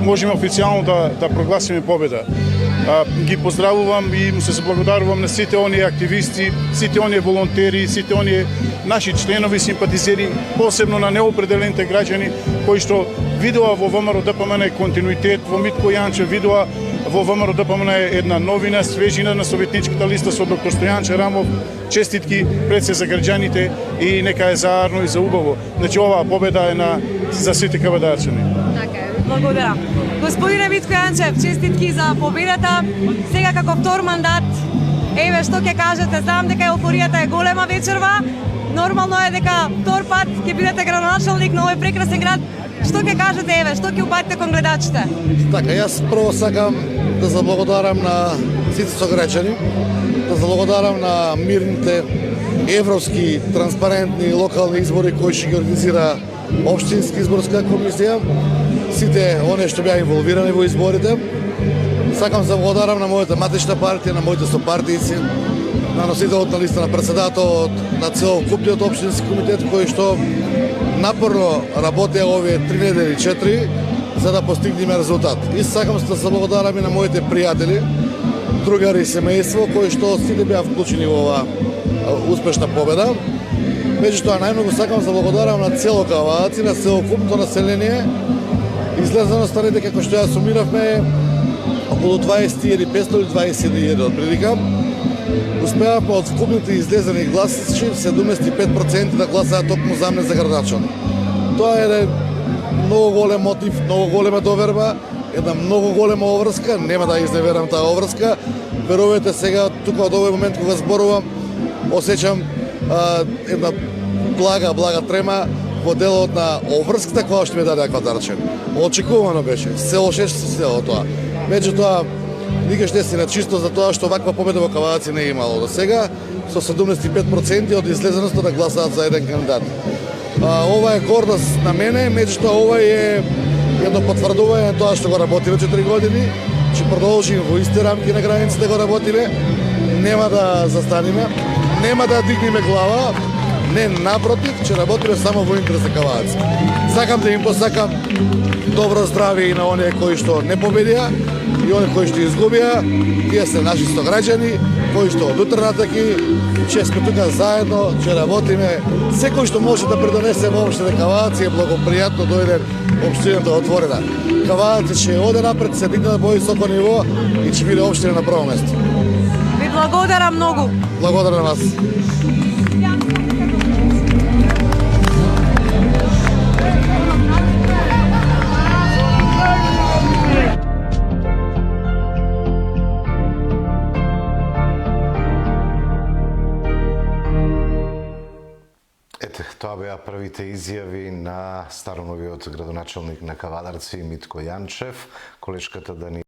Можеме официјално да прогласиме победа. Ги поздравувам и му се заблагодарувам на сите оние активисти, сите оние волонтери, сите оние наши членови, симпатизери, посебно на неопределените граѓани кои што видоа во ВМРО ДПМН континуитет, во Митко Јанчев видоа во ВМРО ДПМН една новина, свежина на советничката листа со доктор Стојанче Рамов. Честитки пред се за граѓаните и нека е заарно и за убаво. Значи оваа победа е за сите кавадарчани. Благодарам. Господине Митко Јанчев, честитки за победата. Сега како втор мандат, еве што ќе кажете, знам дека еуфоријата е голема вечерва. Нормално е дека втор пат ќе бидете градоначалник на овој прекрасен град. Што ќе кажете, еве, што ќе упатите кон гледачите? Така, јас прво сакам да заблагодарам на сите сограѓани, да заблагодарам на мирните европски, транспарентни локални избори кои ќе ги организира Општинска изборска комисија, сите оние што беа инволвирани во изборите. Сакам да благодарам на мојата матична партија, на моите сопартијци, на носителот на листа на председателот, на целокупниот општински комитет кои што напорно работеа овие 3 недели 4 за да постигнеме резултат. И сакам да се благодарам и на моите пријатели, другари и семејство кои што сите беа вклучени во оваа успешна победа. Меѓутоа, најмногу сакам да благодарам на цело Кавадаци, на целокупното население. Излезеноста не дека што ја сумиравме околу 20.500 или 21 отприлика. Успеавме од вкупните излезени гласачи 75% да гласаат токму за мене за градоначалник. Тоа е многу голем мотив, многу голема доверба, една многу голема обврска, нема да изневерам таа обврска. Верувате сега, тука од овој момент кога зборувам, осеќам една блага трема во делот на обврската која што ми даде Кавадарчани. Очекувано беше, се ошеше се тоа. Меѓутоа, никаш не си на чисто за тоа што ваква победа во Кавадаци не е имало до сега, со 75% од излезеноста да гласаат за еден кандидат. Ова е гордост на мене, меѓутоа ова е едно потврдување на тоа што го работиме 4 години, ќе продолжиме во исти рамки на границите да го работиме, нема да застанеме, нема да дигнеме глава, не, напротив, ќе работиме само во интерес за Кавадаци. Сакам да им посакам добро здравје и на оние кои што не победија и оние кои што изгубија. Тие се наши сограѓани, кои што од утре натаки ќе сме тука заедно, ќе работиме. Секој што може да придонесе во општина Кавадаци е благопријатно дојде општината отворена. Кавадаци ќе оде напред, се дигне на повисоко ниво и ќе биде општина на прво место. Ви благодарам многу. Благодарам на вас. Тоа беа првите изјави на староновиот градоначалник на Кавадарци Митко Јанчев. Колешката Дани